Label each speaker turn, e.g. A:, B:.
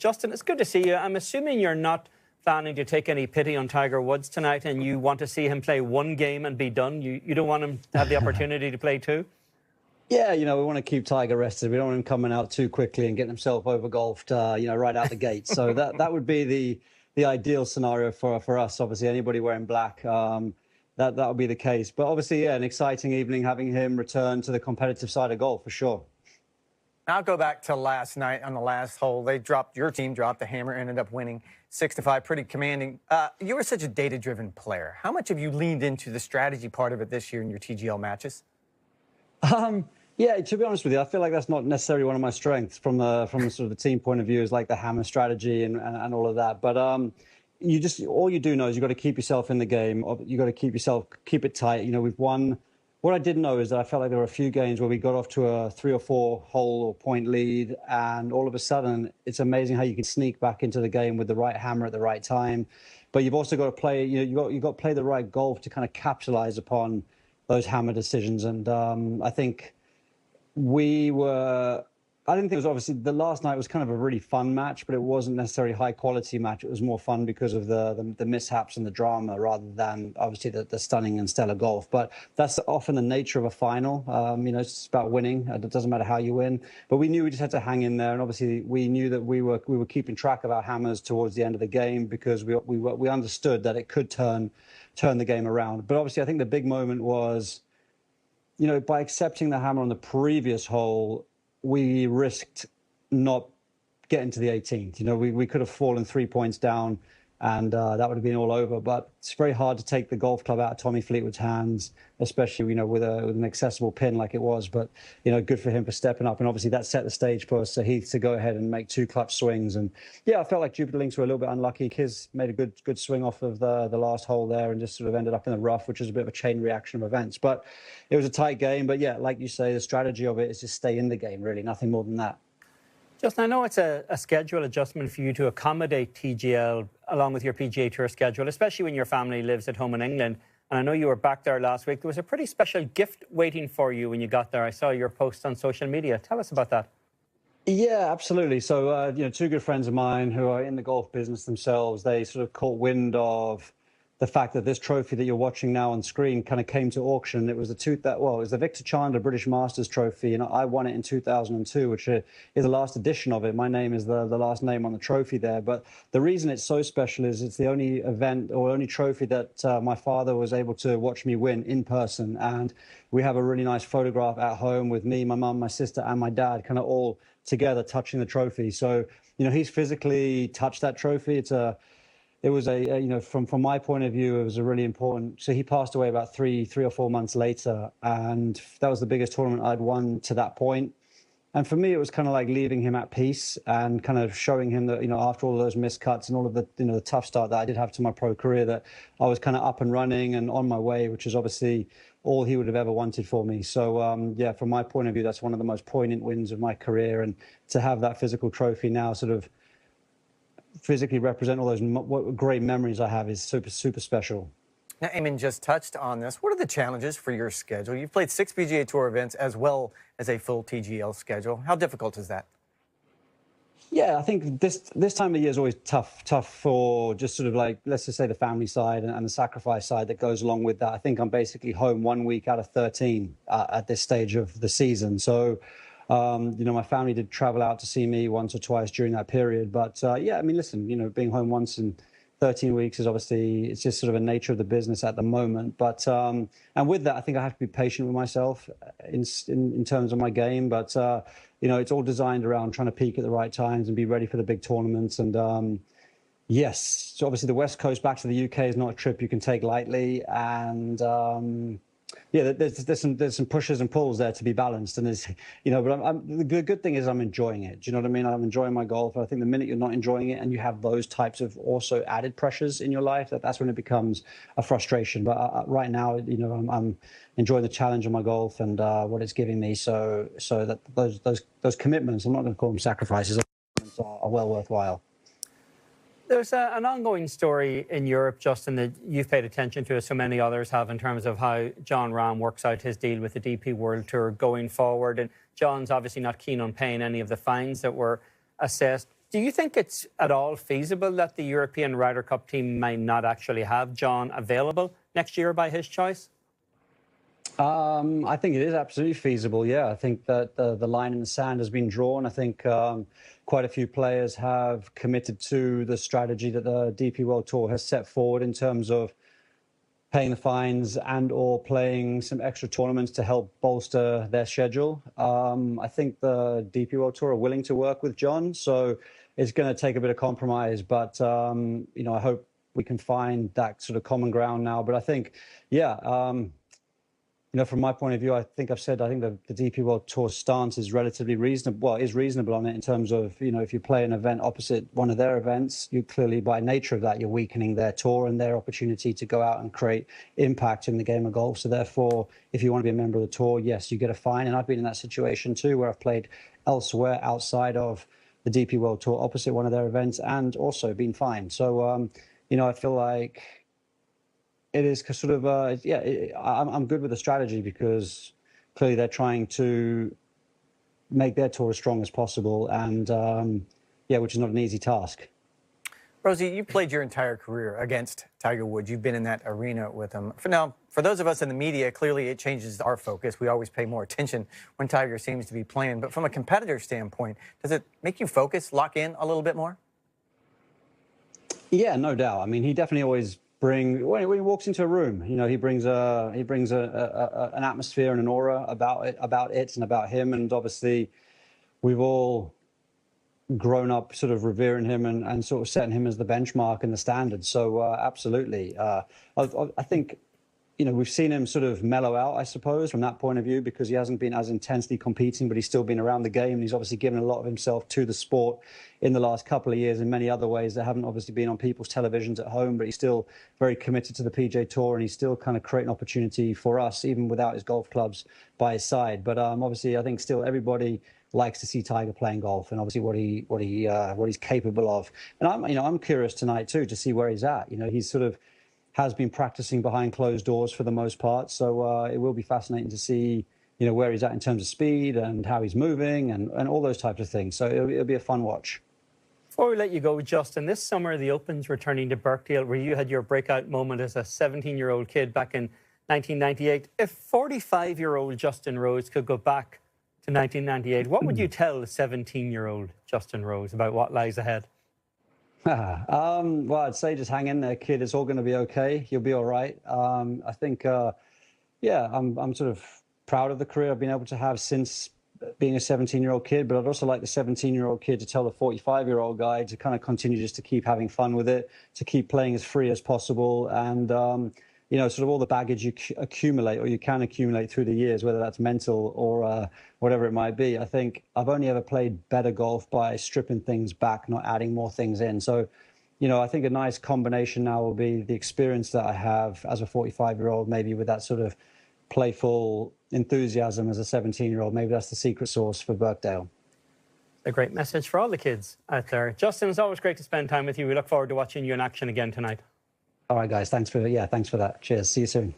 A: Justin, it's good to see you. I'm assuming you're not planning to take any pity on Tiger Woods tonight, and you want to see him play one game and be done. You don't want him to have the opportunity to play two?
B: Yeah, we want to keep Tiger rested. We don't want him coming out too quickly and getting himself over-golfed, right out the gate. So that would be the ideal scenario for us. Obviously, anybody wearing black, that would be the case. But obviously, yeah, an exciting evening having him return to the competitive side of golf for sure.
C: I'll go back to last night on the last hole. Your team dropped the hammer, ended up winning 6-5, pretty commanding. You were such a data-driven player. How much have you leaned into the strategy part of it this year in your TGL matches?
B: Yeah, to be honest with you, I feel like that's not necessarily one of my strengths from the sort of the team point of view, is like the hammer strategy and all of that. But all you do know is you've got to keep yourself in the game. You've got to keep it tight. We've won. What I did know is that I felt like there were a few games where we got off to a 3 or 4 hole or point lead, and all of a sudden, it's amazing how you can sneak back into the game with the right hammer at the right time. But you've also got to play. You've got to play the right golf to kind of capitalize upon those hammer decisions. And I think I didn't think it was, obviously the last night was kind of a really fun match, but it wasn't necessarily a high quality match. It was more fun because of the mishaps and the drama rather than obviously the stunning and stellar golf. But that's often the nature of a final. It's about winning. It doesn't matter how you win. But we knew we just had to hang in there, and obviously we knew that we were keeping track of our hammers towards the end of the game because we understood that it could turn the game around. But obviously I think the big moment was, by accepting the hammer on the previous hole, we risked not getting to the 18th. We could have fallen 3 points down, and that would have been all over. But it's very hard to take the golf club out of Tommy Fleetwood's hands, especially with an accessible pin like it was. But good for him for stepping up, and obviously that set the stage for Heath to go ahead and make 2 clutch swings. And yeah, I felt like Jupiter Links were a little bit unlucky. Kiz made a good swing off of the last hole there and just sort of ended up in the rough, which was a bit of a chain reaction of events. But it was a tight game. But yeah, like you say, the strategy of it is just stay in the game, really, nothing more than that.
A: Justin, I know it's a schedule adjustment for you to accommodate TGL along with your PGA Tour schedule, especially when your family lives at home in England. And I know you were back there last week. There was a pretty special gift waiting for you when you got there. I saw your post on social media. Tell us about that.
B: Yeah, absolutely. So, 2 good friends of mine who are in the golf business themselves, they sort of caught wind of the fact that this trophy that you're watching now on screen kind of came to auction. It was it was the Victor Chandler British Masters Trophy, and I won it in 2002, which is the last edition of it. My name is the last name on the trophy there. But the reason it's so special is it's the only event or only trophy that my father was able to watch me win in person. And we have a really nice photograph at home with me, my mum, my sister, and my dad, kind of all together touching the trophy. So, he's physically touched that trophy. It was from my point of view, it was a really important. So he passed away about three or 4 months later, and that was the biggest tournament I'd won to that point. And for me, it was kind of like leaving him at peace and kind of showing him that, after all those miscuts and all of the, the tough start that I did have to my pro career, that I was kind of up and running and on my way, which is obviously all he would have ever wanted for me. So, yeah, from my point of view, that's one of the most poignant wins of my career. And to have that physical trophy now sort of physically represent all those great memories I have is super, super special.
C: Now, Eamon just touched on this. What are the challenges for your schedule? You've played 6 PGA Tour events as well as a full TGL schedule. How difficult is that?
B: Yeah, I think this time of year is always tough for just sort of like, let's just say the family side and the sacrifice side that goes along with that. I think I'm basically home 1 week out of 13 at this stage of the season. So, my family did travel out to see me once or twice during that period. But yeah, I mean, listen, being home once in 13 weeks is obviously, it's just sort of a nature of the business at the moment. But and with that, I think I have to be patient with myself in terms of my game. But it's all designed around trying to peak at the right times and be ready for the big tournaments. And yes, so obviously the West Coast back to the UK is not a trip you can take lightly. And yeah, there's some pushes and pulls there to be balanced, and there's but the good thing is I'm enjoying it. Do you know what I mean? I'm enjoying my golf. I think the minute you're not enjoying it and you have those types of also added pressures in your life, that's when it becomes a frustration. But right now, I'm enjoying the challenge of my golf and what it's giving me. So that those commitments, I'm not going to call them sacrifices, are well worthwhile.
A: There's an ongoing story in Europe, Justin, that you've paid attention to, as so many others have, in terms of how Jon Rahm works out his deal with the DP World Tour going forward. And John's obviously not keen on paying any of the fines that were assessed. Do you think it's at all feasible that the European Ryder Cup team may not actually have John available next year by his choice?
B: I think it is absolutely feasible. Yeah, I think that the line in the sand has been drawn. I think quite a few players have committed to the strategy that the DP World Tour has set forward in terms of paying the fines and or playing some extra tournaments to help bolster their schedule. I think the DP World Tour are willing to work with John, so it's going to take a bit of compromise. But I hope we can find that sort of common ground now. But I think, yeah. From my point of view, I think the DP World Tour stance is relatively reasonable. Well, is reasonable on it in terms of, if you play an event opposite one of their events, you clearly, by nature of that, you're weakening their tour and their opportunity to go out and create impact in the game of golf. So therefore, if you want to be a member of the tour, yes, you get a fine. And I've been in that situation too, where I've played elsewhere outside of the DP World Tour opposite one of their events and also been fined. So, I feel like it is sort of, I'm good with the strategy because clearly they're trying to make their tour as strong as possible and, which is not an easy task.
C: Rosie, you played your entire career against Tiger Woods. You've been in that arena with him. For those of us in the media, clearly it changes our focus. We always pay more attention when Tiger seems to be playing. But from a competitor standpoint, does it make you focus, lock in a little bit more?
B: Yeah, no doubt. I mean, he definitely always when he walks into a room, he brings an atmosphere and an aura about it and about him. And obviously, we've all grown up sort of revering him and sort of setting him as the benchmark and the standard. So absolutely, I think we've seen him sort of mellow out, I suppose, from that point of view, because he hasn't been as intensely competing, but he's still been around the game. And he's obviously given a lot of himself to the sport in the last couple of years in many other ways that haven't obviously been on people's televisions at home, but he's still very committed to the PGA Tour and he's still kind of creating opportunity for us, even without his golf clubs by his side. But obviously, I think still everybody likes to see Tiger playing golf and obviously what he's capable of. And I'm curious tonight too to see where he's at. He's sort of has been practicing behind closed doors for the most part. So it will be fascinating to see, where he's at in terms of speed and how he's moving and all those types of things. So it'll be a fun watch.
A: Before we let you go, Justin, this summer the Open's returning to Birkdale, where you had your breakout moment as a 17-year-old kid back in 1998. If 45-year-old Justin Rose could go back to 1998, what would you tell the 17-year-old Justin Rose about what lies ahead?
B: Well, I'd say just hang in there, kid. It's all going to be okay. You'll be all right. I think, I'm sort of proud of the career I've been able to have since being a 17-year-old kid, but I'd also like the 17-year-old kid to tell the 45-year-old guy to kind of continue just to keep having fun with it, to keep playing as free as possible. And, sort of all the baggage you accumulate or you can accumulate through the years, whether that's mental or whatever it might be. I think I've only ever played better golf by stripping things back, not adding more things in. So, I think a nice combination now will be the experience that I have as a 45-year-old, maybe with that sort of playful enthusiasm as a 17-year-old. Maybe that's the secret sauce for Birkdale.
A: A great message for all the kids out there. Justin, it's always great to spend time with you. We look forward to watching you in action again tonight.
B: All right, guys. Thanks for that. Cheers. See you soon.